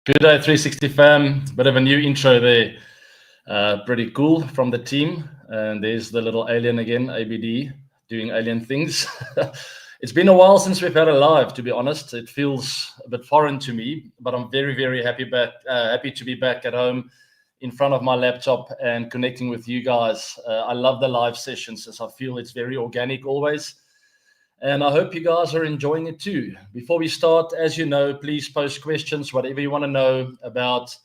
Good day, 360 fam. Bit of a new intro there. Pretty cool from the team. And there's the little alien again, ABD, doing alien things. It's been a while since we've had a live, to be honest. It feels a bit foreign to me, but I'm very, very happy to be back at home in front of my laptop and connecting with you guys. I love the live sessions as I feel it's very organic always. And I hope you guys are enjoying it too. Before we start, as you know, please post questions, whatever you want to know about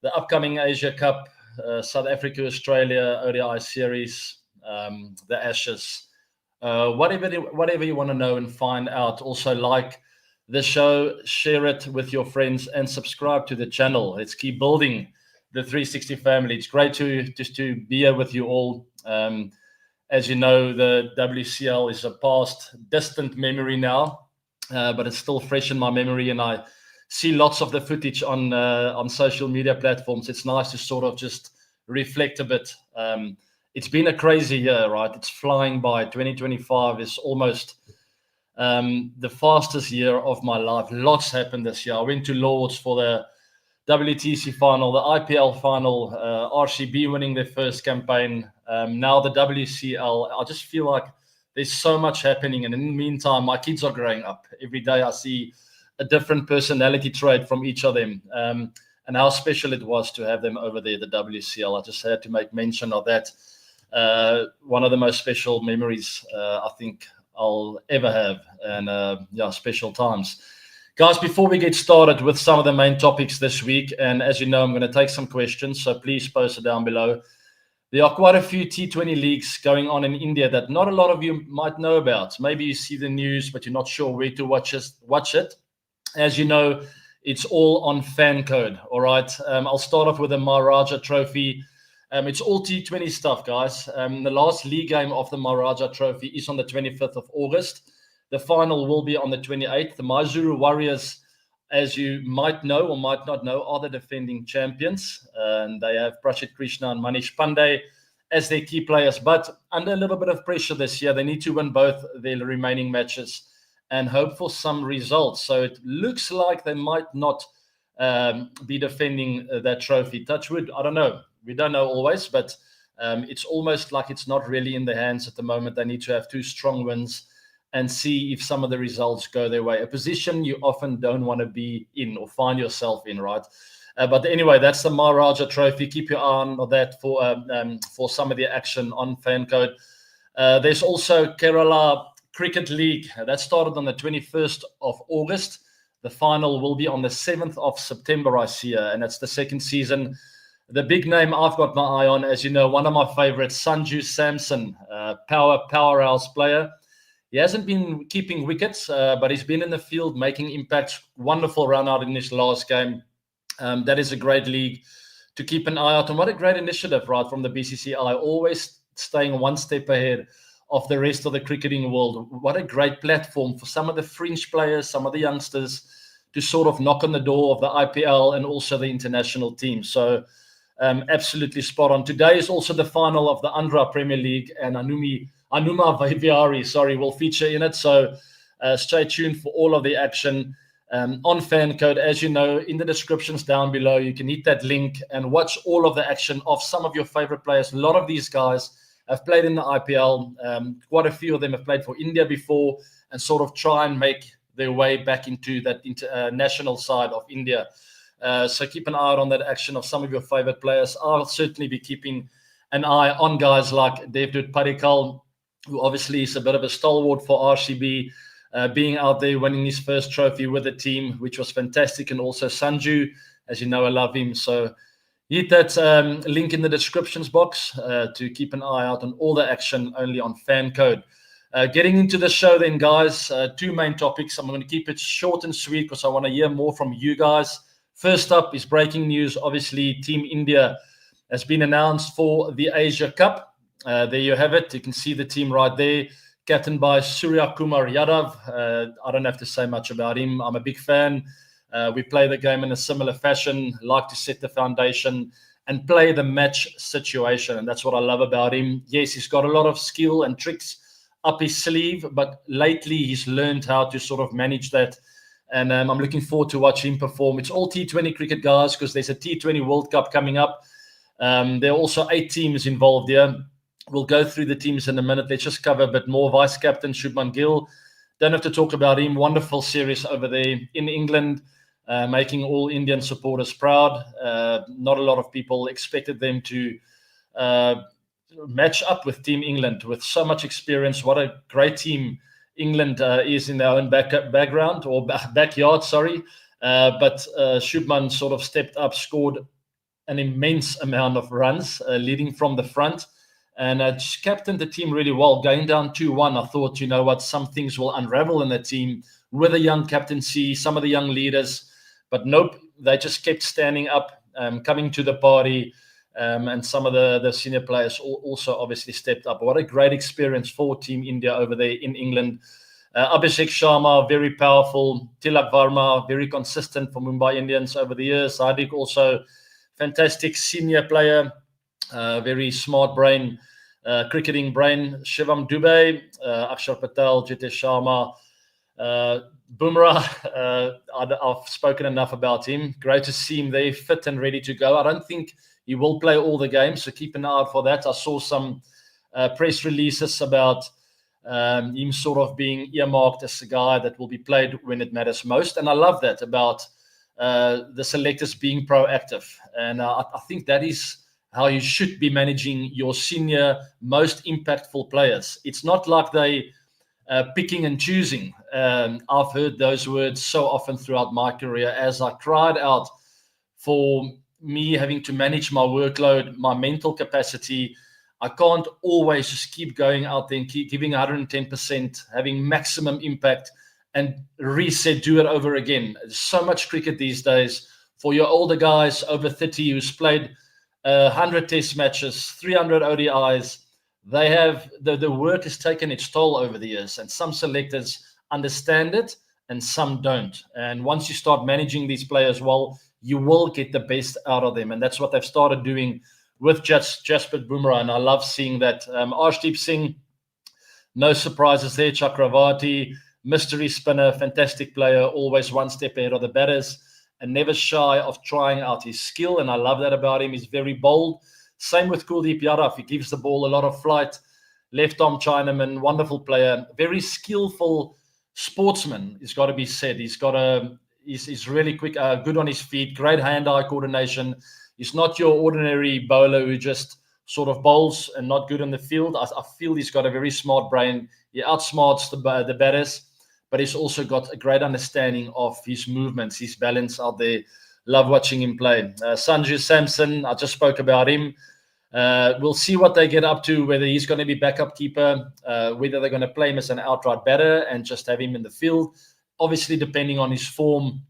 the upcoming Asia Cup, South Africa, Australia, ODI series, the Ashes, whatever you want to know and find out. Also, like the show, share it with your friends, and subscribe to the channel. Let's keep building the 360 family. It's great to be here with you all. As you know, the WCL is a past, distant memory now, but it's still fresh in my memory, and I see lots of the footage on social media platforms. It's nice to sort of just reflect a bit. It's been a crazy year, right? It's flying by. 2025 is almost the fastest year of my life. Lots happened this year. I went to Lords for the WTC final, the IPL final, RCB winning their first campaign, now the WCL. I just feel like there's so much happening. And in the meantime, my kids are growing up. Every day I see a different personality trait from each of them, and how special it was to have them over there, the WCL. I just had to make mention of that. One of the most special memories I think I'll ever have, and special times. Guys, before we get started with some of the main topics this week, and as you know, I'm going to take some questions, so please post it down below. There are quite a few T20 leagues going on in India that not a lot of you might know about. Maybe you see the news, but you're not sure where to watch it. As you know, it's all on FanCode, all right? I'll start off with the Maharaja Trophy. It's all T20 stuff, guys. The last league game of the Maharaja Trophy is on the 25th of August. The final will be on the 28th. The Mysuru Warriors, as you might know or might not know, are the defending champions. And they have Prashit Krishna and Manish Pandey as their key players. But under a little bit of pressure this year, they need to win both their remaining matches and hope for some results. So it looks like they might not be defending that trophy. Touch wood, I don't know. We don't know always, but it's almost like it's not really in their hands at the moment. They need to have two strong wins and see if some of the results go their way. A position you often don't want to be in or find yourself in, right? But anyway, that's the Maharaja Trophy. Keep your eye on that for some of the action on FanCode. There's also Kerala Cricket League. That started on the 21st of August. The final will be on the 7th of September, I see, and that's the second season. The big name I've got my eye on, as you know, one of my favorites, Sanju Samson, powerhouse player. He hasn't been keeping wickets, but he's been in the field making impact. Wonderful run out in his last game. That is a great league to keep an eye out on. What a great initiative, right, from the BCCI. Always staying one step ahead of the rest of the cricketing world. What a great platform for some of the fringe players, some of the youngsters to sort of knock on the door of the IPL and also the international team. So absolutely spot on. Today is also the final of the Andhra Premier League, and Anuma Vihari, will feature in it. So stay tuned for all of the action on FanCode. As you know, in the descriptions down below, you can hit that link and watch all of the action of some of your favorite players. A lot of these guys have played in the IPL. Quite a few of them have played for India before and sort of try and make their way back into that international side of India. So keep an eye out on that action of some of your favorite players. I'll certainly be keeping an eye on guys like Devdutt Padikkal, who obviously is a bit of a stalwart for RCB, being out there winning his first trophy with the team, which was fantastic. And also Sanju, as you know, I love him. So hit that link in the descriptions box to keep an eye out on all the action only on FanCode. Getting into the show then, guys, two main topics. I'm going to keep it short and sweet because I want to hear more from you guys. First up is breaking news. Obviously, Team India has been announced for the Asia Cup. There you have it. You can see the team right there, captained by Surya Kumar Yadav. I don't have to say much about him. I'm a big fan. We play the game in a similar fashion, like to set the foundation and play the match situation. And that's what I love about him. Yes, he's got a lot of skill and tricks up his sleeve, but lately he's learned how to sort of manage that And I'm looking forward to watching him perform. It's all T20 cricket, guys, because there's a T20 World Cup coming up. There are also 8 teams involved here. We'll go through the teams in a minute. Let's just cover a bit more. Vice captain Shubman Gill. Don't have to talk about him. Wonderful series over there in England, making all Indian supporters proud. Not a lot of people expected them to match up with Team England with so much experience. What a great team England is in their own background or backyard, sorry. But Shubman sort of stepped up, scored an immense amount of runs, leading from the front, and just captained the team really well. Going down 2-1, I thought, you know what, some things will unravel in the team with a young captaincy, some of the young leaders. But nope, they just kept standing up, coming to the party, and some of the senior players also obviously stepped up. What a great experience for Team India over there in England. Abhishek Sharma, very powerful. Tilak Varma, very consistent for Mumbai Indians over the years. Hardik also fantastic senior player, very smart brain, cricketing brain. Shivam Dubey, Akshar Patel, Jitesh Sharma, Bumrah. I've spoken enough about him. Great to see him there, fit and ready to go. I don't think he will play all the games, so keep an eye out for that. I saw some press releases about him sort of being earmarked as a guy that will be played when it matters most. And I love that about the selectors being proactive. And I think that is how you should be managing your senior, most impactful players. It's not like they picking and choosing. I've heard those words so often throughout my career as I cried out for me having to manage my workload, my mental capacity. I can't always just keep going out there and keep giving 110%, having maximum impact and reset, do it over again. There's so much cricket these days. For your older guys over 30 who's played 100 test matches, 300 ODIs, they have the work has taken its toll over the years, and some selectors understand it and some don't. And once you start managing these players well, you will get the best out of them. And that's what they've started doing with Jasprit Bumrah. And I love seeing that. Arshdeep Singh, no surprises there. Chakravarti, mystery spinner, fantastic player, always one step ahead of the batters and never shy of trying out his skill. And I love that about him. He's very bold. Same with Kuldeep Yadav. He gives the ball a lot of flight. Left-arm Chinaman, wonderful player. Very skillful sportsman, it's got to be said. He's really quick, good on his feet, great hand-eye coordination. He's not your ordinary bowler who just sort of bowls and not good in the field. I feel he's got a very smart brain. He outsmarts the batters, but he's also got a great understanding of his movements, his balance out there. Love watching him play. Sanju Samson, I just spoke about him. We'll see what they get up to, whether he's going to be backup keeper, whether they're going to play him as an outright batter and just have him in the field. Obviously, depending on his form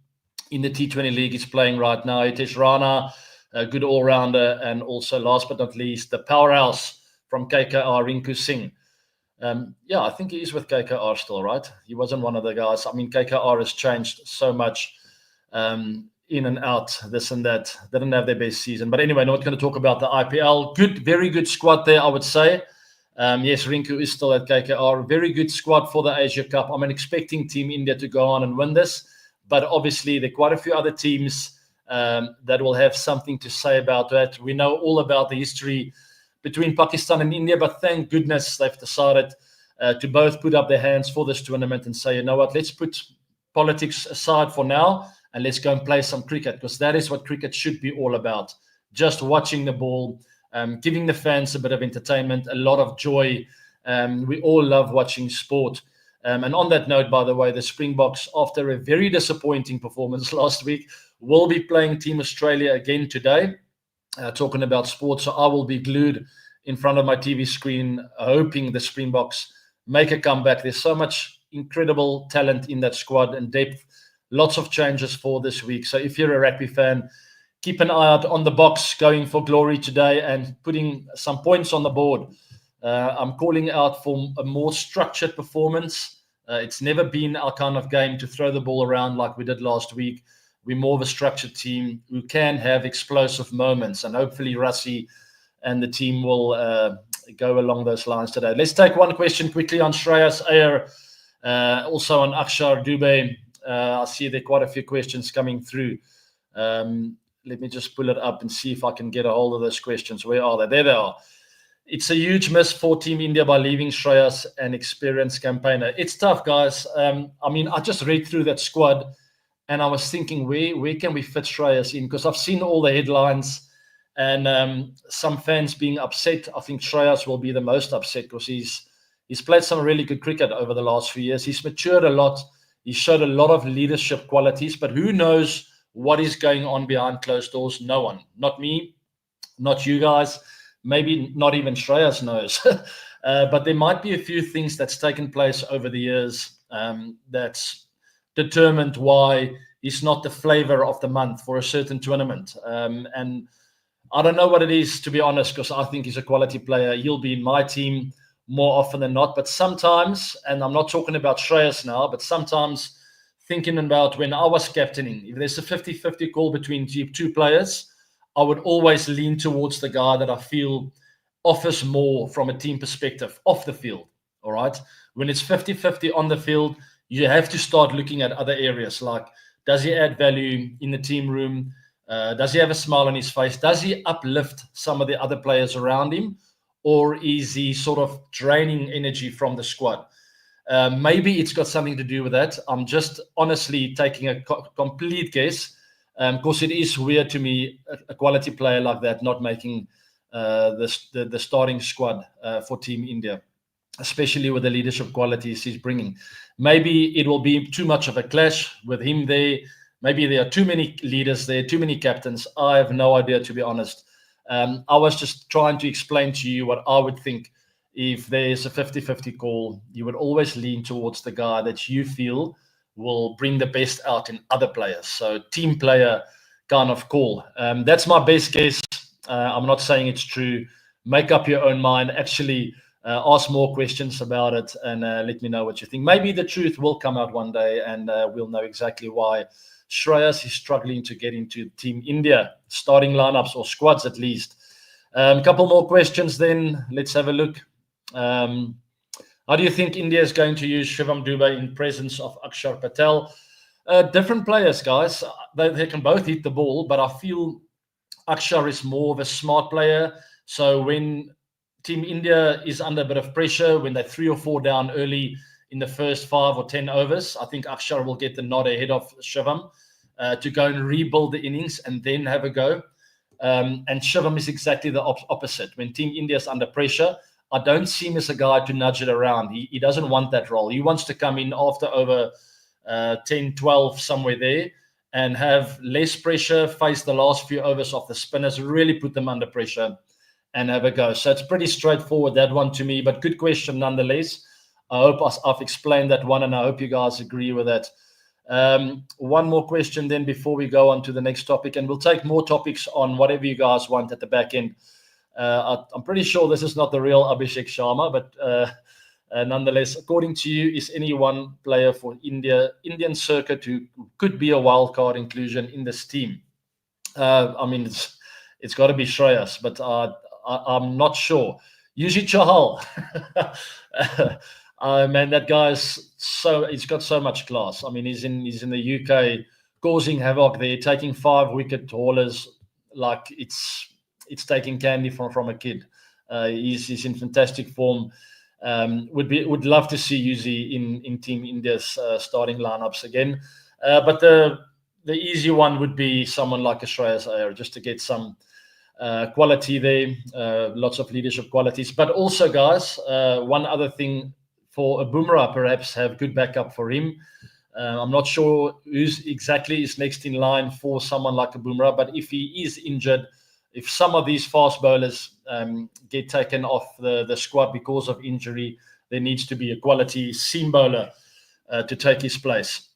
in the T20 league he's playing right now. Hitesh Rana, a good all-rounder, and also, last but not least, the powerhouse from KKR, Rinku Singh. I think he is with KKR still, right? He wasn't one of the guys. I mean, KKR has changed so much in and out, this and that. They didn't have their best season. But anyway, not going to talk about the IPL. Good, very good squad there, I would say. Yes, Rinku is still at KKR. Very good squad for the Asia Cup. I'm expecting Team India to go on and win this. But obviously, there are quite a few other teams that will have something to say about that. We know all about the history between Pakistan and India, but thank goodness they've decided to both put up their hands for this tournament and say, you know what, let's put politics aside for now and let's go and play some cricket, because that is what cricket should be all about. Just watching the ball, giving the fans a bit of entertainment, a lot of joy. We all love watching sport. And on that note, by the way, the Springboks, after a very disappointing performance last week, will be playing Team Australia again today, talking about sports. So I will be glued in front of my TV screen, hoping the Springboks make a comeback. There's so much incredible talent in that squad and depth. Lots of changes for this week. So if you're a rugby fan, keep an eye out on the Boks going for glory today and putting some points on the board. I'm calling out for a more structured performance. It's never been our kind of game to throw the ball around like we did last week. We're more of a structured team who can have explosive moments, and hopefully Rassi and the team will go along those lines today. Let's take one question quickly on Shreyas Iyer, also on Akshar Dubey. I see there are quite a few questions coming through. Let me just pull it up and see if I can get a hold of those questions. Where are they? There they are. It's a huge miss for Team India by leaving Shreyas, an experienced campaigner. It's tough, guys. I mean, I just read through that squad and I was thinking, where can we fit Shreyas in? Because I've seen all the headlines and some fans being upset. I think Shreyas will be the most upset because he's played some really good cricket over the last few years. He's matured a lot. He showed a lot of leadership qualities, but who knows what is going on behind closed doors? No one. Not me, not you guys. Maybe not even Shreyas knows. But there might be a few things that's taken place over the years that's determined why he's not the flavor of the month for a certain tournament. And I don't know what it is, to be honest, because I think he's a quality player. He'll be in my team more often than not. But sometimes, and I'm not talking about Shreyas now, but sometimes thinking about when I was captaining, if there's a 50-50 call between two players, I would always lean towards the guy that I feel offers more from a team perspective off the field. All right. When it's 50-50 on the field, you have to start looking at other areas like, does he add value in the team room? Does he have a smile on his face? Does he uplift some of the other players around him? Or is he sort of draining energy from the squad? Maybe it's got something to do with that. I'm just honestly taking a complete guess. Because it is weird to me, a quality player like that not making the starting squad for Team India, especially with the leadership qualities he's bringing. Maybe it will be too much of a clash with him there. Maybe there are too many leaders there, too many captains. I have no idea, to be honest. I was just trying to explain to you what I would think if there's a 50-50 call. You would always lean towards the guy that you feel will bring the best out in other players. So team player kind of call. That's my best guess. I'm not saying it's true. Make up your own mind. Actually, ask more questions about it and let me know what you think. Maybe the truth will come out one day and we'll know exactly why Shreyas is struggling to get into Team India starting lineups or squads at least. A couple more questions then. Let's have a look. How do you think India is going to use Shivam Dube in presence of Akshar Patel? Different players, guys. They can both hit the ball, but I feel Akshar is more of a smart player. So when Team India is under a bit of pressure, when they're 3 or 4 down early in the first 5 or 10 overs, I think Akshar will get the nod ahead of Shivam to go and rebuild the innings and then have a go. And Shivam is exactly the opposite. When Team India is under pressure, I don't see him as a guy to nudge it around. He doesn't want that role. He wants to come in after over 10, 12, somewhere there, and have less pressure, face the last few overs of the spinners, really put them under pressure and have a go. So it's pretty straightforward, that one to me, but good question nonetheless. I hope I've explained that one, and I hope you guys agree with that. One more question then before we go on to the next topic, and we'll take more topics on whatever you guys want at the back end. I'm pretty sure this is not the real Abhishek Sharma, but nonetheless, according to you, is any one player for Indian circuit who could be a wildcard inclusion in this team? I mean, it's got to be Shreyas, but I'm not sure. Yuji Chahal, man, that guy's he's got so much class. I mean, he's in the UK, causing havoc there, taking 5-wicket haulers like it's taking candy from a kid. He's in fantastic form. Would love to see Yuzi in Team India's starting lineups again. But the easy one would be someone like a Shreyas Iyer, just to get some quality there, lots of leadership qualities. But also, guys, one other thing for a Bumrah, perhaps have good backup for him. I'm not sure who's exactly is next in line for someone like a Bumrah, but if he is injured, if some of these fast bowlers get taken off the squad because of injury, there needs to be a quality seam bowler to take his place.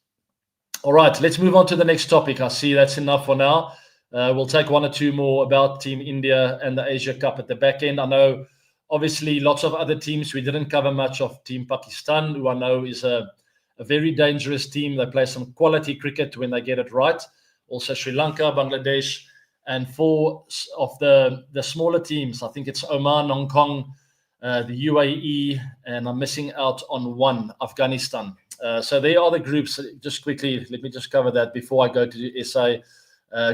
All right, let's move on to the next topic. I see that's enough for now. We'll take one or two more about Team India and the Asia Cup at the back end. I know, obviously, lots of other teams. We didn't cover much of Team Pakistan, who I know is a very dangerous team. They play some quality cricket when they get it right. Also Sri Lanka, Bangladesh. And four of the smaller teams, I think it's Oman, Hong Kong, the UAE, and I'm missing out on one, Afghanistan. So there are the groups. Just quickly, let me just cover that before I go to SA.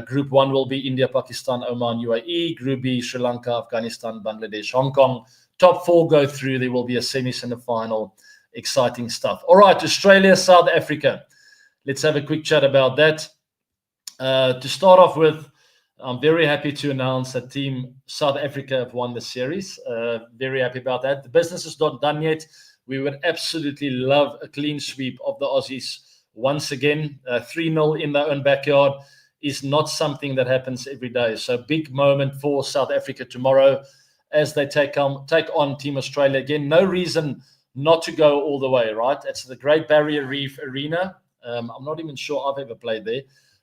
Group 1 will be India, Pakistan, Oman, UAE. Group B, Sri Lanka, Afghanistan, Bangladesh, Hong Kong. Top 4 go through. There will be a semi-final. Exciting stuff. All right, Australia, South Africa. Let's have a quick chat about that. To start off with, I'm very happy to announce that Team South Africa have won the series. Very happy about that. The business is not done yet. We would absolutely love a clean sweep of the Aussies once again. 3-0 in their own backyard is not something that happens every day. So big moment for South Africa tomorrow as they take on Team Australia again. No reason not to go all the way, right? It's the Great Barrier Reef Arena. I'm not even sure I've ever played there.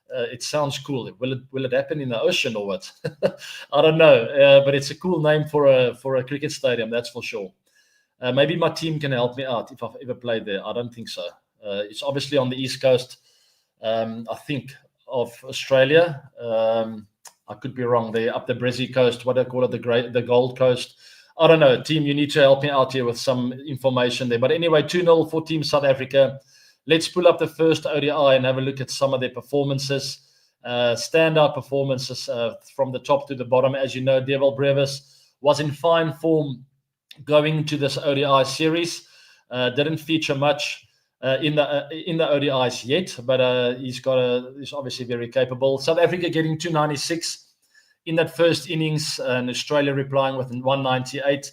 It sounds cool. Will it happen in the ocean or what? I don't know. But it's a cool name for a cricket stadium, that's for sure. Maybe my team can help me out if I've ever played there. I don't think so. It's obviously on the east coast, I think, of Australia. I could be wrong. They're up the Brizzy coast. What do they call it? The Gold Coast. I don't know. Team, you need to help me out here with some information there. But anyway, 2-0 for Team South Africa. Let's pull up the first ODI and have a look at some of their performances. Standout performances from the top to the bottom. As you know, Dewald Brevis was in fine form going to this ODI series. Didn't feature much in the ODIs yet, but he's obviously very capable. South Africa getting 296 in that first innings, and Australia replying with 198,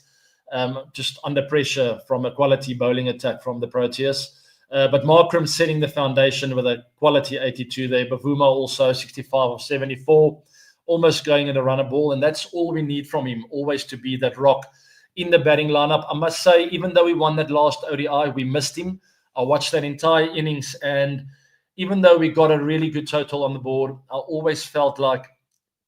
just under pressure from a quality bowling attack from the Proteas. But Markram setting the foundation with a quality 82 there. Bavuma also 65 of 74, almost going in a runner ball, and that's all we need from him, always to be that rock in the batting lineup. I must say, even though we won that last ODI, we missed him. I watched that entire innings, and even though we got a really good total on the board, I always felt like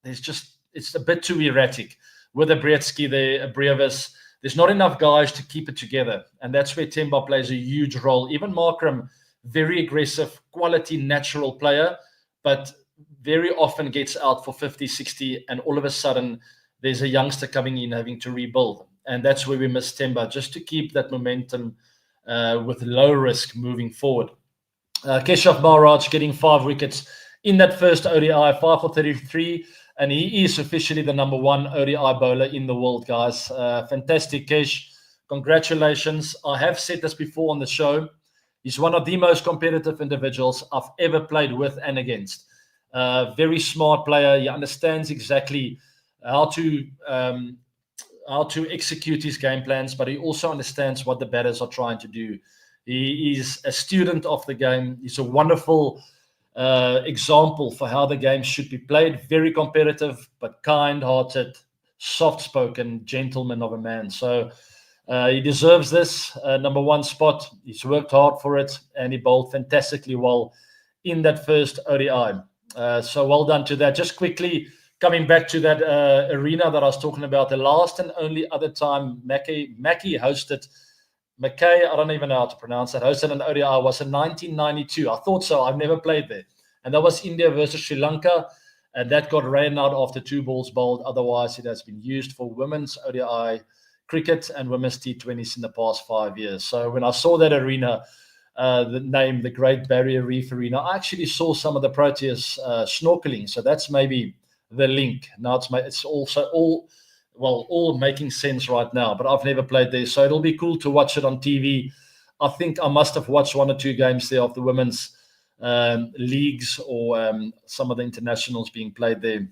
it's a bit too erratic. With a Bretsky there, a Brevis, there's not enough guys to keep it together, and that's where Temba plays a huge role. Even Markram, very aggressive, quality, natural player, but very often gets out for 50, 60, and all of a sudden there's a youngster coming in having to rebuild. And that's where we miss Temba, just to keep that momentum with low risk moving forward. Keshav Maharaj getting 5 wickets in that first ODI, 5 for 33, and he is officially the number 1 ODI bowler in the world, guys. Fantastic, Kesh. Congratulations. I have said this before on the show. He's one of the most competitive individuals I've ever played with and against. Very smart player. He understands exactly how to execute his game plans, but he also understands what the batters are trying to do. He is a student of the game. He's a wonderful example for how the game should be played. Very competitive, but kind-hearted, soft-spoken gentleman of a man. So he deserves this number 1 spot. He's worked hard for it, and he bowled fantastically well in that first ODI. So well done to that. Just quickly, coming back to that arena that I was talking about, the last and only other time Mackey hosted, McKay, I don't even know how to pronounce that, hosted an ODI was in 1992. I thought so. I've never played there. And that was India versus Sri Lanka. And that got ran out after 2 balls bowled. Otherwise, it has been used for women's ODI cricket and women's T20s in the past 5 years. So when I saw that arena, the name, the Great Barrier Reef Arena, I actually saw some of the Proteas snorkeling. So that's maybe the link. Now it's also all making sense right now, but I've never played there, so it'll be cool to watch it on TV. I think I must have watched 1 or 2 games there of the women's leagues or some of the internationals being played there.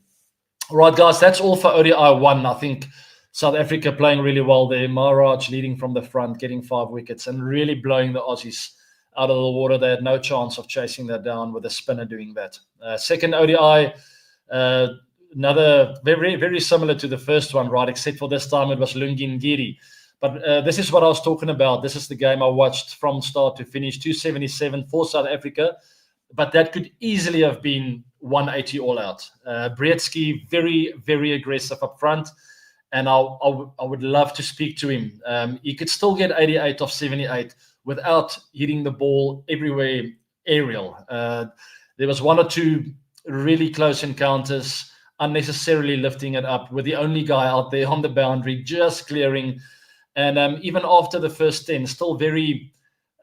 All right, guys, that's all for ODI 1. I think South Africa playing really well there. Maharaj leading from the front, getting 5 wickets and really blowing the Aussies out of the water. They had no chance of chasing that down with a spinner doing that. Second ODI, another very, very similar to the first one, right? Except for this time it was Lungin Giri. But this is what I was talking about. This is the game I watched from start to finish, 277 for South Africa. But that could easily have been 180 all out. Bretsky, very, very aggressive up front. And I would love to speak to him. He could still get 88 of 78 without hitting the ball everywhere aerial. There was 1 or 2 really close encounters, unnecessarily lifting it up, with the only guy out there on the boundary just clearing. And even after the first 10, still very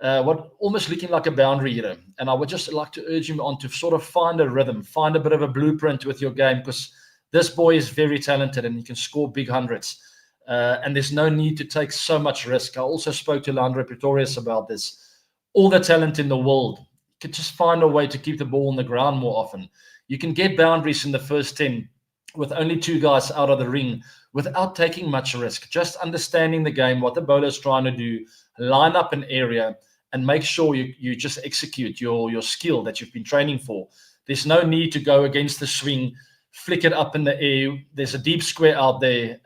what almost looking like a boundary hitter. And I would just like to urge him on to sort of find a rhythm, find a bit of a blueprint with your game, because this boy is very talented and he can score big hundreds. And there's no need to take so much risk. I also spoke to Leandro Pretorius about this. All the talent in the world, you could just find a way to keep the ball on the ground more often. You can get boundaries in the first 10 with only 2 guys out of the ring without taking much risk. Just understanding the game, what the bowler's trying to do, line up an area, and make sure you just execute your skill that you've been training for. There's no need to go against the swing, flick it up in the air. There's a deep square out there.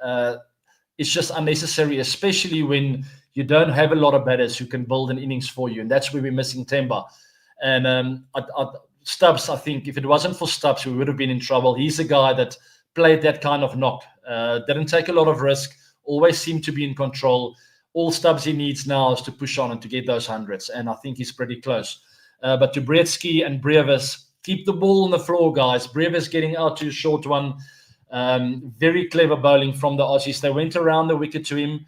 It's just unnecessary, especially when you don't have a lot of batters who can build an innings for you. And that's where we're missing Temba. And Stubbs, I think if it wasn't for Stubbs, we would have been in trouble. He's a guy that played that kind of knock, didn't take a lot of risk, always seemed to be in control. All Stubbsy needs now is to push on and to get those hundreds, and I think he's pretty close. But to Bretsky and Brevis, keep the ball on the floor, guys. Brevis getting out to a short one. Very clever bowling from the Aussies. They went around the wicket to him,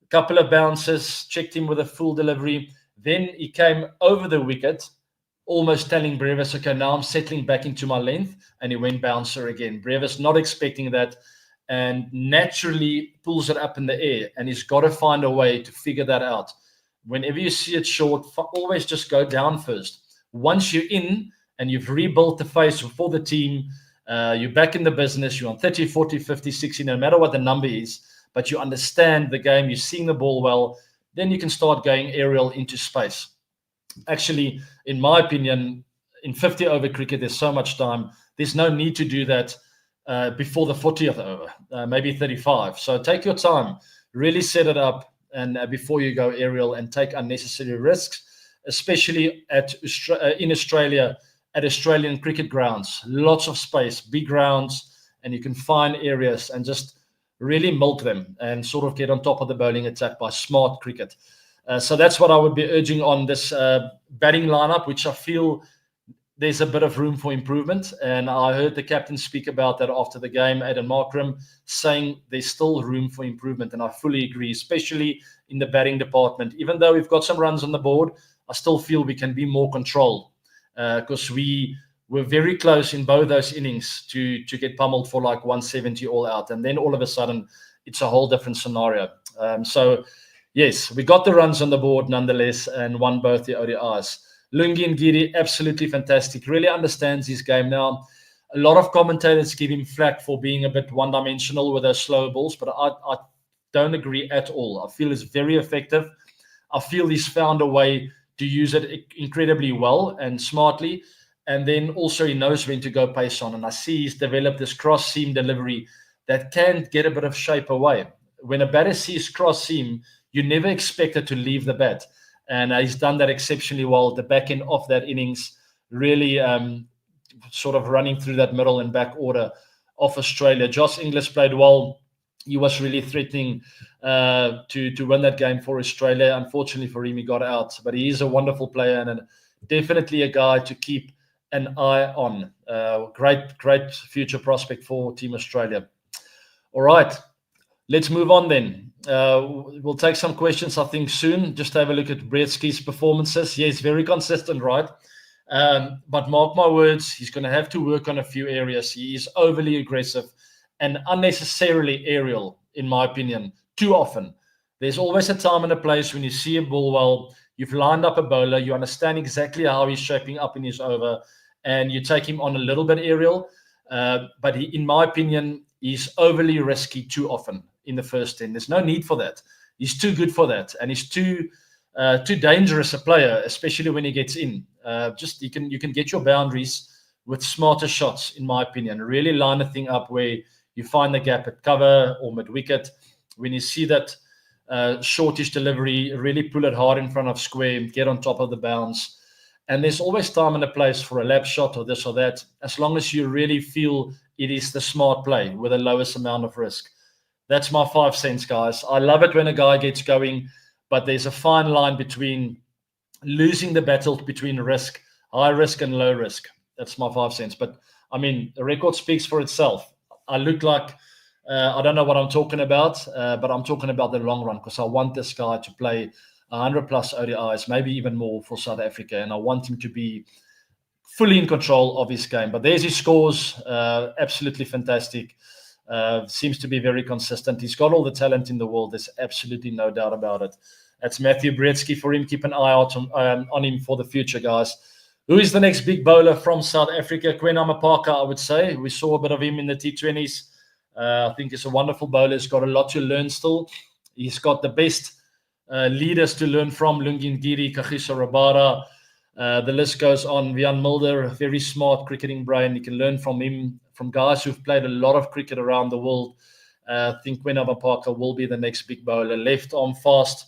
a couple of bounces, checked him with a full delivery. Then he came over the wicket, almost telling Brevis, okay, now I'm settling back into my length, and he went bouncer again. Brevis not expecting that, and naturally pulls it up in the air, and he's got to find a way to figure that out. Whenever you see it short, always just go down first. Once you're in and you've rebuilt the face for the team, you're back in the business, you're on 30, 40, 50, 60, no matter what the number is, but you understand the game, you're seeing the ball well, then you can start going aerial into space. Actually, in my opinion, in 50 over cricket, there's so much time. There's no need to do that before the 40th over, maybe 35. So take your time, really set it up, and before you go aerial and take unnecessary risks, especially in Australia, at Australian cricket grounds. Lots of space, big grounds, and you can find areas and just really milk them and sort of get on top of the bowling attack by smart cricket. So that's what I would be urging on this batting lineup, which I feel there's a bit of room for improvement. And I heard the captain speak about that after the game, Aidan Markram, saying there's still room for improvement. And I fully agree, especially in the batting department. Even though we've got some runs on the board, I still feel we can be more controlled because we were very close in both those innings to get pummeled for like 170 all out. And then all of a sudden, it's a whole different scenario. So, yes, we got the runs on the board nonetheless and won both the ODIs. Lungi and Giri, absolutely fantastic. Really understands his game now. A lot of commentators give him flack for being a bit one-dimensional with those slow balls, but I don't agree at all. I feel it's very effective. I feel he's found a way to use it incredibly well and smartly. And then also he knows when to go pace on. And I see he's developed this cross-seam delivery that can get a bit of shape away. When a batter sees cross-seam, you never expect it to leave the bat. And he's done that exceptionally well. The back end of that innings, really sort of running through that middle and back order of Australia. Josh Inglis played well. He was really threatening to win that game for Australia. Unfortunately for him, he got out. But he is a wonderful player and definitely a guy to keep an eye on. Great future prospect for Team Australia. All right. Let's move on then. We'll take some questions, I think, soon. Just have a look at Bretsky's performances. Yes, very consistent, right? But mark my words, he's going to have to work on a few areas. He is overly aggressive and unnecessarily aerial, in my opinion, too often. There's always a time and a place when you see a ball well, you've lined up a bowler, you understand exactly how he's shaping up in his over, and you take him on a little bit aerial. But he, in my opinion, he's overly risky too often in the first 10. There's no need for that. He's too good for that, and he's too dangerous a player, especially when he gets in. Just you can get your boundaries with smarter shots, in my opinion. Really line a thing up where you find the gap at cover or mid wicket. When you see that shortish delivery, really pull it hard in front of square, get on top of the bounce. And there's always time and a place for a lap shot or this or that, as long as you really feel it is the smart play with the lowest amount of risk. That's my 5 cents, guys. I love it when a guy gets going, but there's a fine line between losing the battle between risk, high risk and low risk. That's my 5 cents. But, I mean, the record speaks for itself. I look like I don't know what I'm talking about, but I'm talking about the long run because I want this guy to play 100 plus ODIs, maybe even more for South Africa. And I want him to be fully in control of his game. But there's his scores, absolutely fantastic. Seems to be very consistent. He's got all the talent in the world. There's absolutely no doubt about it. That's Matthew Bretsky for him. Keep an eye out on him for the future, guys. Who is the next big bowler from South Africa? Kwenama Parker, I would say. We saw a bit of him in the T20s. I think he's a wonderful bowler. He's got a lot to learn still. He's got the best leaders to learn from. Lungi Ngidi, Kagiso Rabada. The list goes on. Vian Mulder, very smart cricketing brain. You can learn from him, from guys who've played a lot of cricket around the world. I think Kwenama Parker will be the next big bowler. Left arm fast.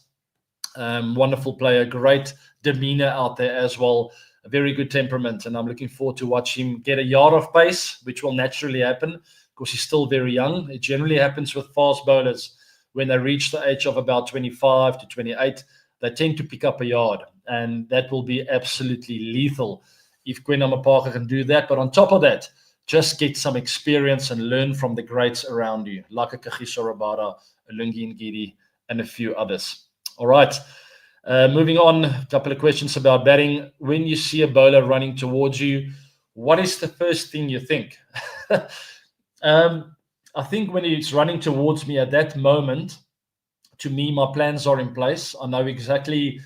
Wonderful player. Great demeanor out there as well. A very good temperament. And I'm looking forward to watch him get a yard of pace, which will naturally happen because he's still very young. It generally happens with fast bowlers when they reach the age of about 25 to 28. They tend to pick up a yard, and that will be absolutely lethal if Kwenama Parker can do that. But on top of that, just get some experience and learn from the greats around you, like a Kagiso Rabada, a Lungi Ngidi, and a few others. All right, moving on, a couple of questions about batting. When you see a bowler running towards you, what is the first thing you think? I think when he's running towards me at that moment, to me, my plans are in place. I know exactly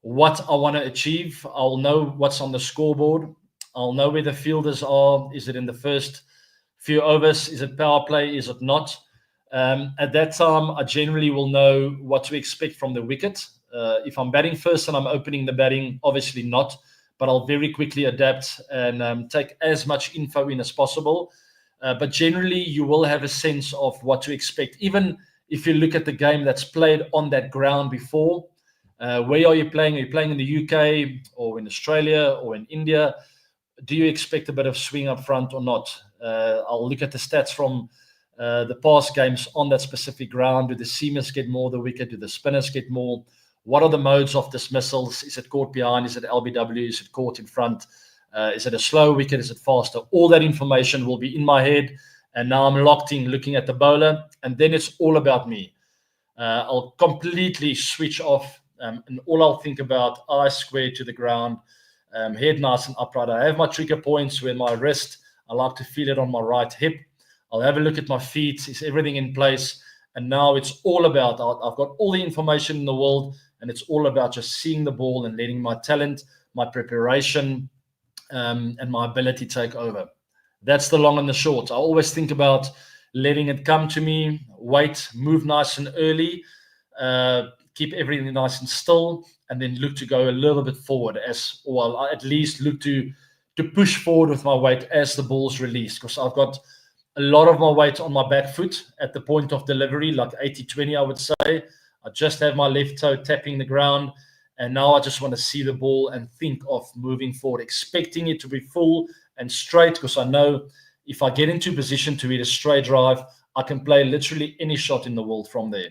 what I want to achieve. I'll know what's on the scoreboard. I'll know where the fielders are. Is it in the first few overs? Is it power play? Is it not? At that time, I generally will know what to expect from the wicket. If I'm batting first and I'm opening the batting, obviously not. But I'll very quickly adapt and take as much info in as possible. But generally, you will have a sense of what to expect. Even if you look at the game that's played on that ground before, where are you playing? Are you playing in the UK or in Australia or in India? Do you expect a bit of swing up front or not? I'll look at the stats from the past games on that specific ground. Do the seamers get more the wicket? Do the spinners get more? What are the modes of dismissals? Is it caught behind? Is it LBW? Is it caught in front? Is it a slow wicket? Is it faster? All that information will be in my head. And now I'm locked in looking at the bowler. And then it's all about me. I'll completely switch off. And all I'll think about, eyes square to the ground, head nice and upright. I have my trigger points where my wrist, I like to feel it on my right hip. I'll have a look at my feet. Is everything in place? And now it's all about, I've got all the information in the world, and it's all about just seeing the ball and letting my talent, my preparation, and my ability take over. That's the long and the short. I always think about letting it come to me, wait, move nice and early, keep everything nice and still, and then look to go a little bit forward, as well. I at least look to push forward with my weight as the ball's released, because I've got a lot of my weight on my back foot at the point of delivery, like 80-20, I would say. I just have my left toe tapping the ground, and now I just want to see the ball and think of moving forward, expecting it to be full and straight, because I know if I get into position to hit a straight drive, I can play literally any shot in the world from there.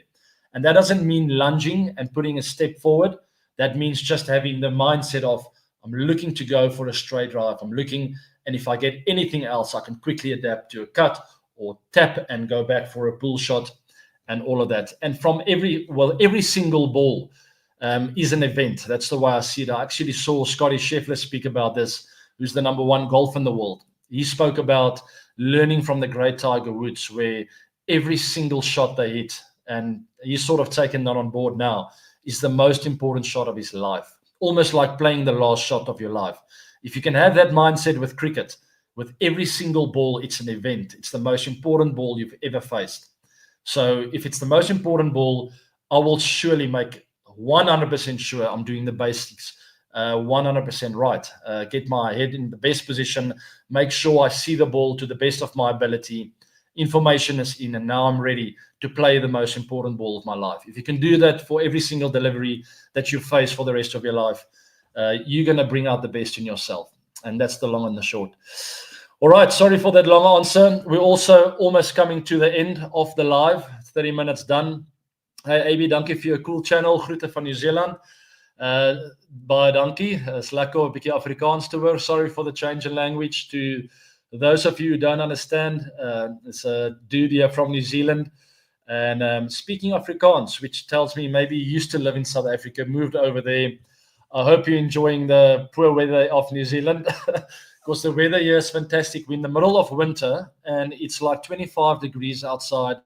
And that doesn't mean lunging and putting a step forward. That means just having the mindset of, I'm looking to go for a straight drive. I'm looking, and if I get anything else, I can quickly adapt to a cut or tap and go back for a pull shot and all of that. And from every single ball is an event. That's the way I see it. I actually saw Scotty Scheffler speak about this, who's the #1 golf in the world. He spoke about learning from the great Tiger Woods, where every single shot they hit, and he's sort of taken that on board now, is the most important shot of his life. Almost like playing the last shot of your life. If you can have that mindset with cricket, with every single ball, it's an event. It's the most important ball you've ever faced. So if it's the most important ball, I will surely make 100% sure I'm doing the basics 100% right. Get my head in the best position, make sure I see the ball to the best of my ability. Information is in, and now I'm ready to play the most important ball of my life. If you can do that for every single delivery that you face for the rest of your life, you're going to bring out the best in yourself. And that's the long and the short. All right, sorry for that long answer. We're also almost coming to the end of the live. 30 minutes done. Hey, AB, dankie vir jou cool channel. Groete van New Zealand. Baie dankie. It's lekker 'n bietjie Afrikaans te hoor. Sorry for the change in language. To those of you who don't understand, it's a dude here from New Zealand. And speaking Afrikaans, which tells me maybe you used to live in South Africa, moved over there. I hope you're enjoying the poor weather of New Zealand, because the weather here is fantastic. We're in the middle of winter and it's like 25 degrees outside,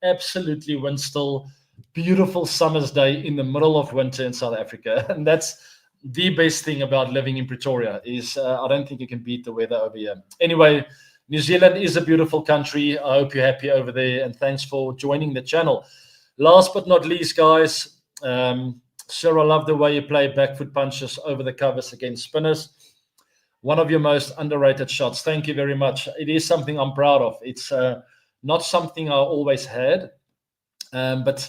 absolutely wind still, beautiful summer's day in the middle of winter in South Africa. And that's the best thing about living in Pretoria is I don't think you can beat the weather over here. Anyway, New Zealand is a beautiful country. I hope you're happy over there, and thanks for joining the channel. Last but not least, guys, sir, I love the way you play back foot punches over the covers against spinners. One of your most underrated shots. Thank you very much. It is something I'm proud of. It's not something I always had, but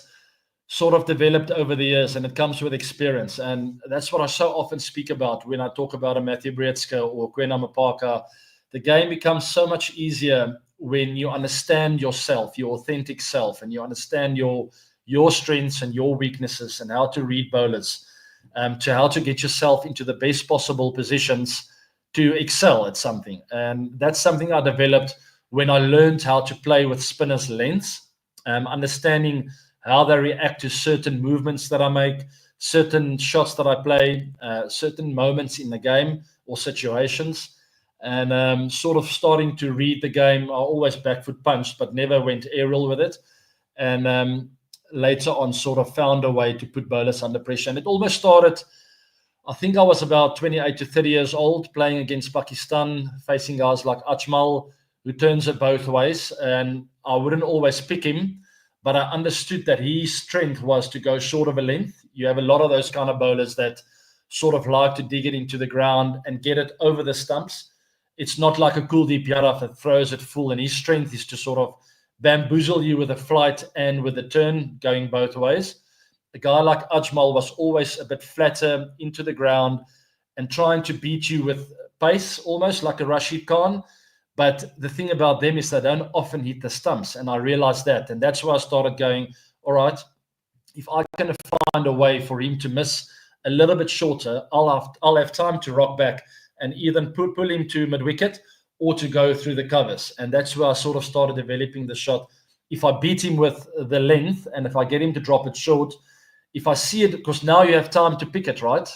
sort of developed over the years, and it comes with experience. And that's what I so often speak about when I talk about a Matthew Breedska or Kwena Mapaka. The game becomes so much easier when you understand yourself, your authentic self, and you understand your strengths and your weaknesses and how to read bowlers, to how to get yourself into the best possible positions to excel at something. And that's something I developed when I learned how to play with spinners' lengths, understanding how they react to certain movements that I make, certain shots that I play, certain moments in the game or situations. And sort of starting to read the game. I always back foot punched, but never went aerial with it. And later on, sort of found a way to put bowlers under pressure. And it almost started, I think I was about 28 to 30 years old, playing against Pakistan, facing guys like Ajmal, who turns it both ways. And I wouldn't always pick him, but I understood that his strength was to go short of a length. You have a lot of those kind of bowlers that sort of like to dig it into the ground and get it over the stumps. It's not like a Kuldeep Yadav that throws it full, and his strength is to sort of bamboozle you with a flight and with a turn going both ways. A guy like Ajmal was always a bit flatter into the ground and trying to beat you with pace, almost like a Rashid Khan. But the thing about them is they don't often hit the stumps, and I realized that. And that's why I started going, all right, if I can find a way for him to miss a little bit shorter, I'll have time to rock back and either pull him to mid-wicket or to go through the covers. And that's where I sort of started developing the shot. If I beat him with the length and if I get him to drop it short, if I see it, because now you have time to pick it, right?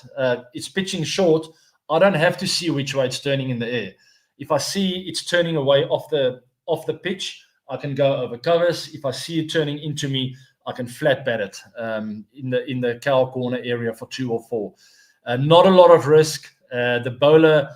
It's pitching short. I don't have to see which way it's turning in the air. If I see it's turning away off the pitch, I can go over covers. If I see it turning into me, I can flat bat it in the cow corner area for 2 or 4. Not a lot of risk. The bowler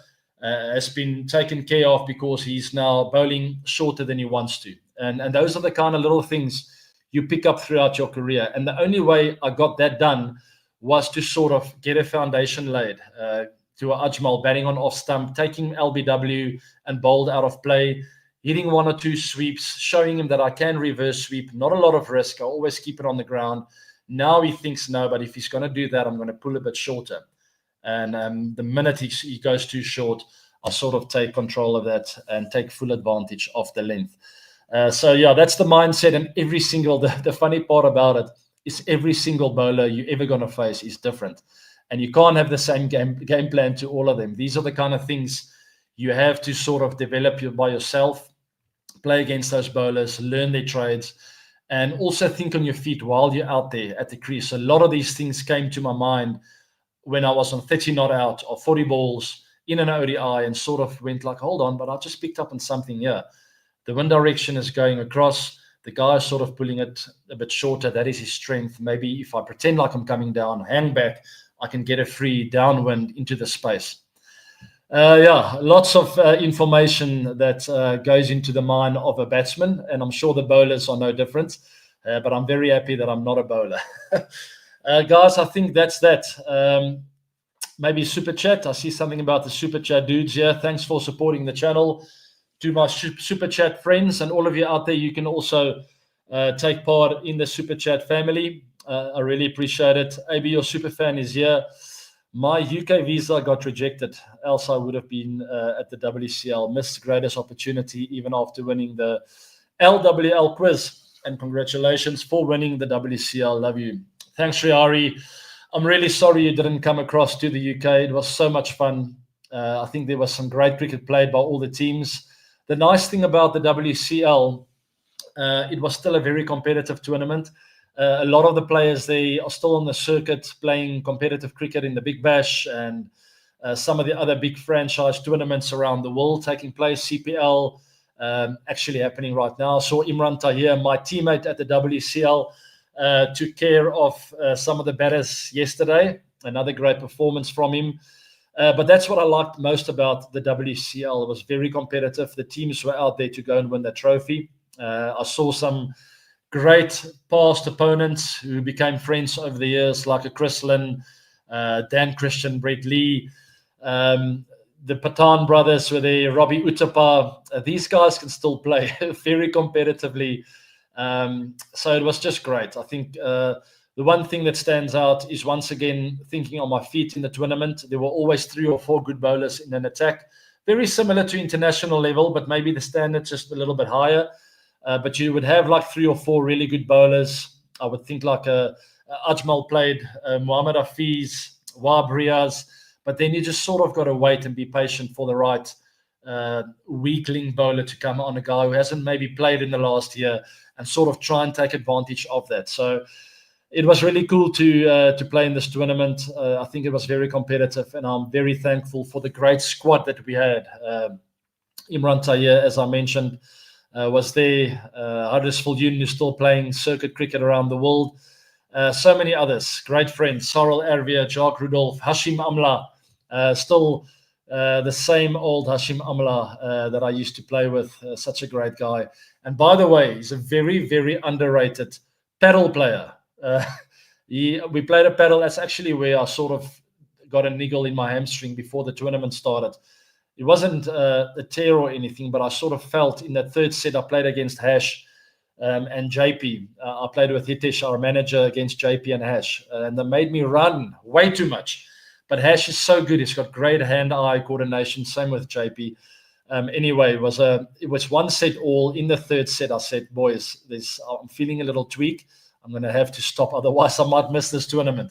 has been taken care of because he's now bowling shorter than he wants to. And those are the kind of little things you pick up throughout your career. And the only way I got that done was to sort of get a foundation laid, to Ajmal batting on off stump, taking LBW and bowled out of play, hitting 1 or 2 sweeps, showing him that I can reverse sweep, not a lot of risk. I always keep it on the ground. Now he thinks, no, but if he's going to do that, I'm going to pull a bit shorter. And the minute he goes too short, I sort of take control of that and take full advantage of the length. So yeah, that's the mindset. And the funny part about it is every single bowler you're ever going to face is different. And you can't have the same game plan to all of them. These are the kind of things you have to sort of develop by yourself, play against those bowlers, learn their trades, and also think on your feet while you're out there at the crease. A lot of these things came to my mind when I was on 30 not out or 40 balls in an ODI and sort of went like, hold on, but I just picked up on something here. The wind direction is going across. The guy is sort of pulling it a bit shorter. That is his strength. Maybe if I pretend like I'm coming down, hang back, I can get a free downwind into the space. Lots of information that goes into the mind of a batsman, and I'm sure the bowlers are no different, but I'm very happy that I'm not a bowler. Guys, I think that's that. Maybe super chat. I see something about the super chat dudes here. Thanks for supporting the channel. To my super chat friends and all of you out there, you can also take part in the super chat family. I really appreciate it. AB, your super fan is here. My UK visa got rejected, else I would have been at the WCL. Missed the greatest opportunity even after winning the LWL quiz. And congratulations for winning the WCL. Love you. Thanks, Sriari. I'm really sorry you didn't come across to the UK. It was so much fun. I think there was some great cricket played by all the teams. The nice thing about the WCL, it was still a very competitive tournament. A lot of the players, they are still on the circuit playing competitive cricket in the Big Bash and some of the other big franchise tournaments around the world taking place. CPL actually happening right now. I saw Imran Tahir, my teammate at the WCL, took care of some of the batters yesterday. Another great performance from him. But that's what I liked most about the WCL. It was very competitive. The teams were out there to go and win the trophy. I saw some great past opponents who became friends over the years, like a Chris Lynn, Dan Christian, Brett Lee, the Patan brothers with the Robbie Utapa. These guys can still play very competitively. So it was just great. I think the one thing that stands out is, once again, thinking on my feet in the tournament, there were always 3 or 4 good bowlers in an attack. Very similar to international level, but maybe the standard's just a little bit higher. But you would have like 3 or 4 really good bowlers. I would think like Ajmal played, Mohammad Hafiz, Wahab Riaz. But then you just sort of got to wait and be patient for the right weakling bowler to come on, a guy who hasn't maybe played in the last year, and sort of try and take advantage of that. So it was really cool to play in this tournament. I think it was very competitive, and I'm very thankful for the great squad that we had. Imran Tahir, as I mentioned, was there. Haris Fulyun, who's still playing circuit cricket around the world. So many others, great friends. Sarel Ervia, Jacques Rudolph, Hashim Amla, still the same old Hashim Amla that I used to play with. Such a great guy. And by the way, he's a very, very underrated paddle player. We played a paddle. That's actually where I sort of got a niggle in my hamstring before the tournament started. It wasn't a tear or anything, but I sort of felt in that third set I played against Hash and JP. I played with Hitesh, our manager, against JP and Hash, and they made me run way too much. But Hash is so good; he's got great hand-eye coordination. Same with JP. Anyway, it was 1 set all. In the third set, I said, "Boys, I'm feeling a little tweak. I'm going to have to stop, otherwise I might miss this tournament."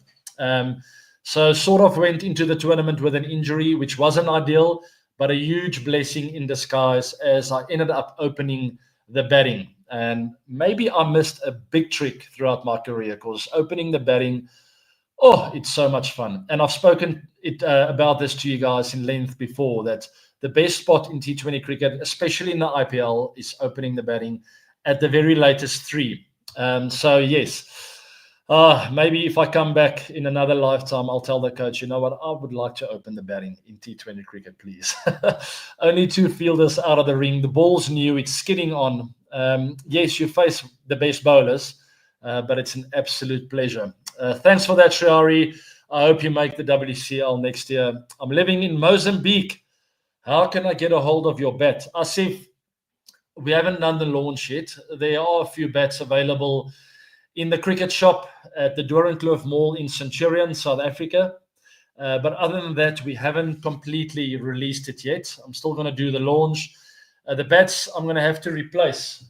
So sort of went into the tournament with an injury, which wasn't ideal, but a huge blessing in disguise, as I ended up opening the batting. And maybe I missed a big trick throughout my career, because opening the batting, it's so much fun. And I've spoken about this to you guys in length before, that the best spot in T20 cricket, especially in the IPL, is opening the batting, at the very latest 3. So yes, maybe if I come back in another lifetime, I'll tell the coach, you know what, I would like to open the batting in T20 cricket, please. Only 2 fielders out of the ring. The ball's new. It's skidding on. Yes, you face the best bowlers, but it's an absolute pleasure. Thanks for that, Shriari. I hope you make the WCL next year. I'm living in Mozambique. How can I get a hold of your bat? Asif, we haven't done the launch yet. There are a few bats available in the cricket shop at the Doornkloof Mall in Centurion, South Africa. But other than that, we haven't completely released it yet. I'm still going to do the launch. The bats I'm going to have to replace.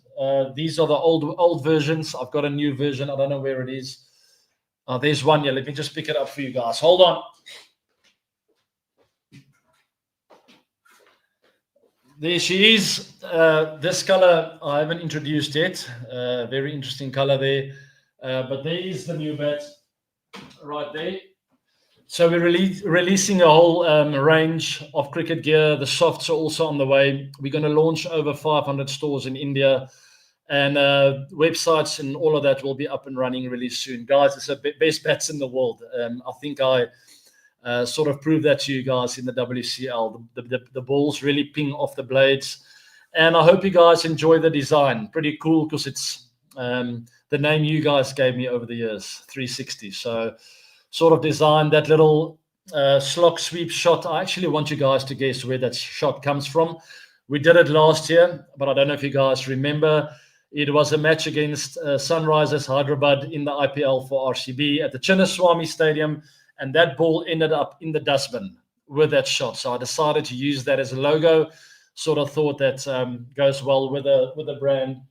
These are the old versions. I've got a new version. I don't know where it is. There's one here. Let me just pick it up for you guys. Hold on. There she is. This color I haven't introduced yet. Very interesting color there. But there is the new bat right there. So we're releasing a whole range of cricket gear. The softs are also on the way. We're going to launch over 500 stores in India, and websites and all of that will be up and running really soon. Guys, it's the best bats in the world. I think I sort of proved that to you guys in the WCL. The balls really ping off the blades. And I hope you guys enjoy the design. Pretty cool, because it's the name you guys gave me over the years, 360. So sort of designed that little slog sweep shot. I actually want you guys to guess where that shot comes from. We did it last year, but I don't know if you guys remember. It was a match against Sunrisers Hyderabad in the IPL for RCB at the Chinnaswamy Stadium, and that ball ended up in the dustbin with that shot. So I decided to use that as a logo. Sort of thought that goes well with the brand.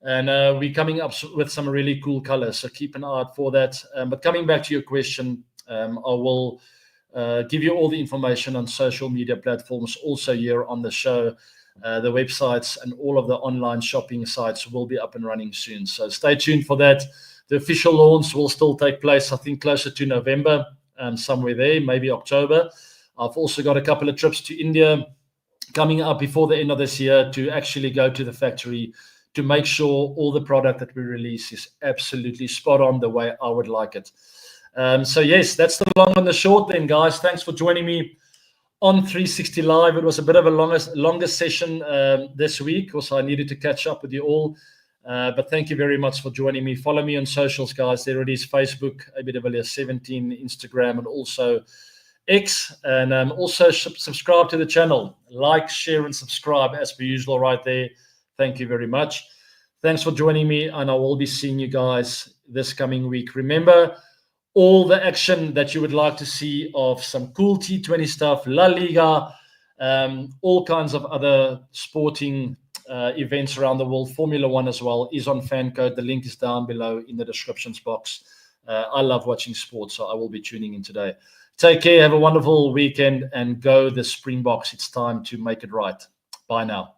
And we're coming up with some really cool colors, so keep an eye out for that. But coming back to your question, I will give you all the information on social media platforms also here on the show. The websites and all of the online shopping sites will be up and running soon. So stay tuned for that. The official launch will still take place, I think, closer to November, somewhere there, maybe October. I've also got a couple of trips to India coming up before the end of this year to actually go to the factory to make sure all the product that we release is absolutely spot on the way I would like it. So yes, that's the long and the short then, guys. Thanks for joining me on 360 Live. It was a bit of a longer session this week because I needed to catch up with you all. But thank you very much for joining me. Follow me on socials, guys. There it is: Facebook, ABWilliers17, Instagram, and also X. And also subscribe to the channel. Like, share, and subscribe as per usual right there. Thank you very much. Thanks for joining me, and I will be seeing you guys this coming week. Remember, all the action that you would like to see of some cool T20 stuff, La Liga, all kinds of other sporting events around the world, Formula One as well, is on FanCode. The link is down below in the descriptions box. I love watching sports, so I will be tuning in today. Take care, have a wonderful weekend, and go the Springboks. It's time to make it right. Bye now.